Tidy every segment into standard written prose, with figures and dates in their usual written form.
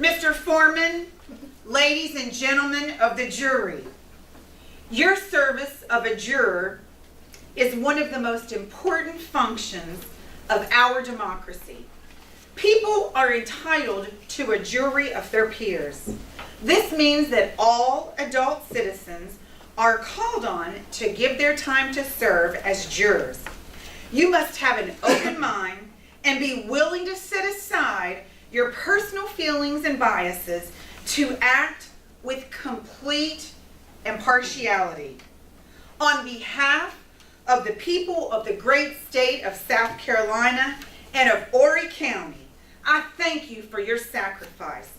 Mr. Foreman, ladies and gentlemen of the jury, your service of a juror is one of the most important functions of our democracy. People are entitled to a jury of their peers. This means that all adult citizens are called on to give their time to serve as jurors. You must have an open mind and be willing to set aside your personal feelings and biases to act with complete impartiality. On behalf of the people of the great state of South Carolina and of Horry County, I thank you for your sacrifice.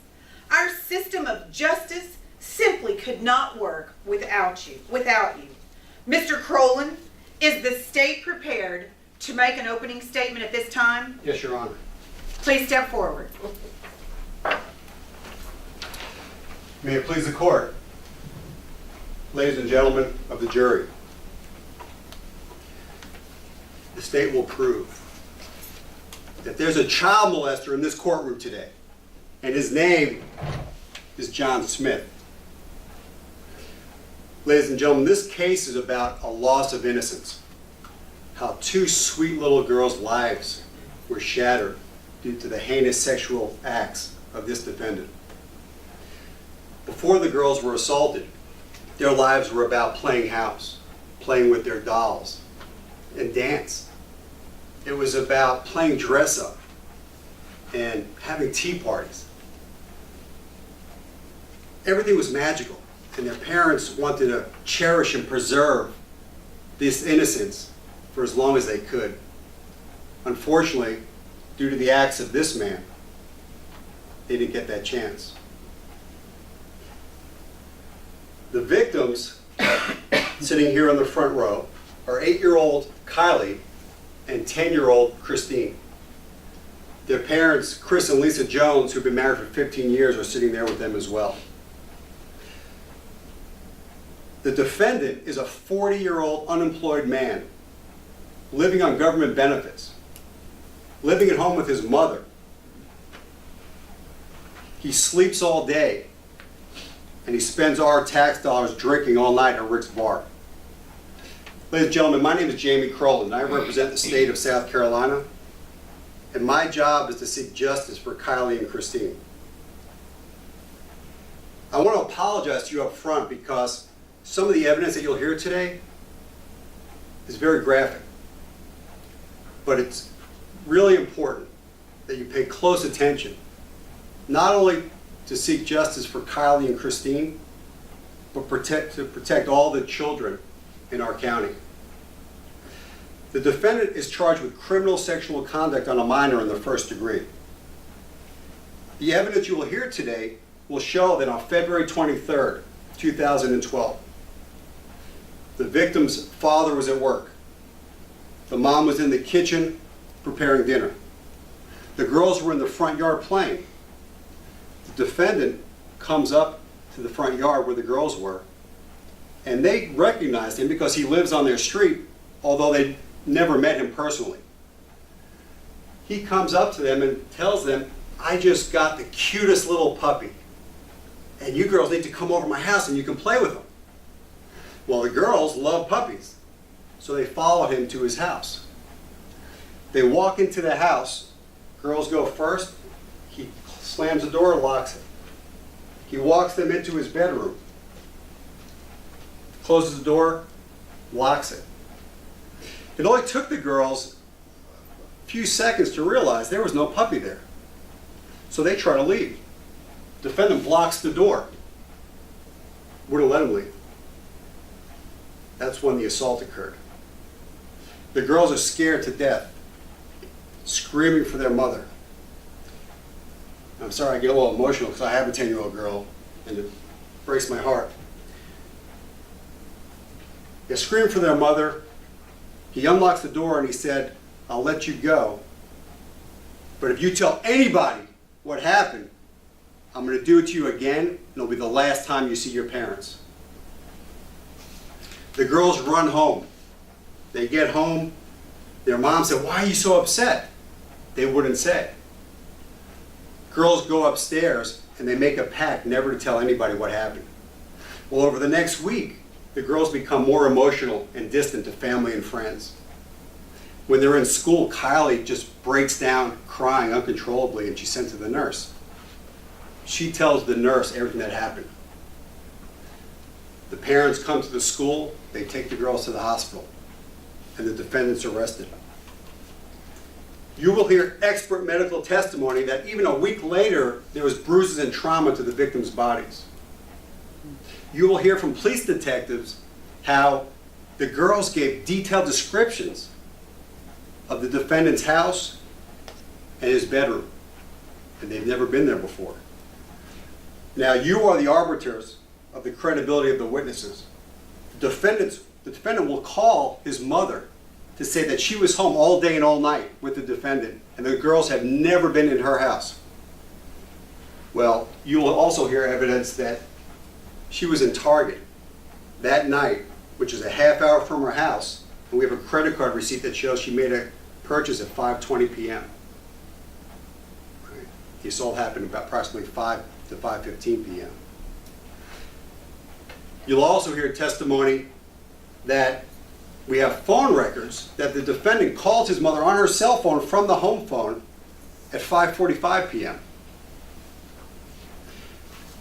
Our system of justice simply could not work without you. Mr. Croland, is the state prepared to make an opening statement at this time? Yes, Your Honor. Please step forward. May it please the court. Ladies and gentlemen of the jury, the state will prove that there's a child molester in this courtroom today, and his name is John Smith. Ladies and gentlemen, this case is about a loss of innocence. How two sweet little girls' lives were shattered due to the heinous sexual acts of this defendant. Before the girls were assaulted, their lives were about playing house, playing with their dolls, and dance. It was about playing dress up and having tea parties. Everything was magical, and their parents wanted to cherish and preserve this innocence for as long as they could. Unfortunately, due to the acts of this man, they didn't get that chance. The victims sitting here on the front row are 8-year-old Kylie and 10-year-old Christine. Their parents, Chris and Lisa Jones, who've been married for 15 years, are sitting there with them as well. The defendant is a 40-year-old unemployed man living on government benefits, living at home with his mother. He sleeps all day, and he spends our tax dollars drinking all night at Rick's bar. Ladies and gentlemen, my name is Jamie Croland. I represent the state of South Carolina, and my job is to seek justice for Kylie and Christine. I want to apologize to you up front because some of the evidence that you'll hear today is very graphic. But it's really important that you pay close attention, not only to seek justice for Kylie and Christine, but to protect all the children in our county. The defendant is charged with criminal sexual conduct on a minor in the first degree. The evidence you will hear today will show that on February 23rd, 2012, the victim's father was at work. The mom was in the kitchen preparing dinner. The girls were in the front yard playing. The defendant comes up to the front yard where the girls were, and they recognized him because he lives on their street, although they never met him personally. He comes up to them and tells them, "I just got the cutest little puppy, and you girls need to come over to my house and you can play with him." Well, the girls love puppies, so they followed him to his house. They walk into the house. Girls go first. He slams the door and locks it. He walks them into his bedroom, closes the door, locks it. It only took the girls a few seconds to realize there was no puppy there. So they try to leave. Defendant blocks the door. Wouldn't let him leave. That's when the assault occurred. The girls are scared to death, screaming for their mother. I'm sorry I get a little emotional because I have a 10-year-old girl and it breaks my heart. They scream for their mother. He unlocks the door and he said, "I'll let you go, but if you tell anybody what happened, I'm going to do it to you again, and it'll be the last time you see your parents." The girls run home. They get home. Their mom said, "Why are you so upset?" They wouldn't say. Girls go upstairs and they make a pact never to tell anybody what happened. Well, over the next week, the girls become more emotional and distant to family and friends. When they're in school, Kylie just breaks down crying uncontrollably and she's sent to the nurse. She tells the nurse everything that happened. The parents come to the school, they take the girls to the hospital, and the defendant's arrested. You will hear expert medical testimony that even a week later, there was bruises and trauma to the victims' bodies. You will hear from police detectives how the girls gave detailed descriptions of the defendant's house and his bedroom, and they've never been there before. Now, you are the arbiters of the credibility of the witnesses. The defendant will call his mother to say that she was home all day and all night with the defendant, and the girls have never been in her house. Well, you will also hear evidence that she was in Target that night, which is a half hour from her house, and we have a credit card receipt that shows she made a purchase at 5:20 p.m. This all happened about approximately 5 to 5:15 p.m. You'll also hear testimony that we have phone records that the defendant called his mother on her cell phone from the home phone at 5:45 p.m.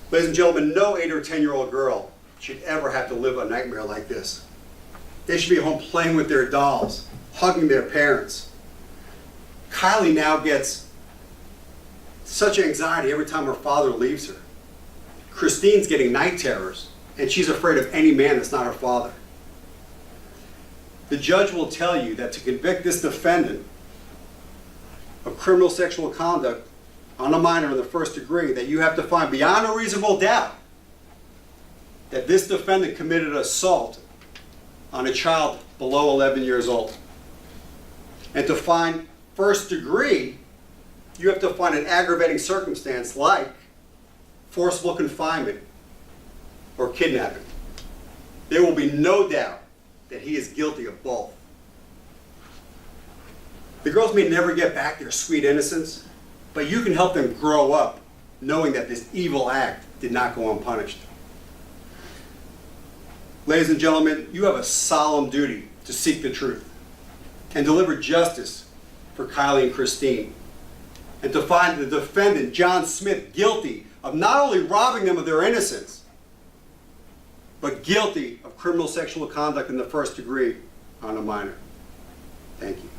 Ladies and gentlemen, no 8 or 10-year-old girl should ever have to live a nightmare like this. They should be home playing with their dolls, hugging their parents. Kylie now gets such anxiety every time her father leaves her. Christine's getting night terrors, and she's afraid of any man that's not her father. The judge will tell you that to convict this defendant of criminal sexual conduct on a minor in the first degree, that you have to find beyond a reasonable doubt that this defendant committed assault on a child below 11 years old. And to find first degree, you have to find an aggravating circumstance like forcible confinement or kidnapping. There will be no doubt that he is guilty of both. The girls may never get back their sweet innocence, but you can help them grow up knowing that this evil act did not go unpunished. Ladies and gentlemen, you have a solemn duty to seek the truth and deliver justice for Kylie and Christine, and to find the defendant, John Smith, guilty of not only robbing them of their innocence, but guilty of criminal sexual conduct in the first degree on a minor. Thank you.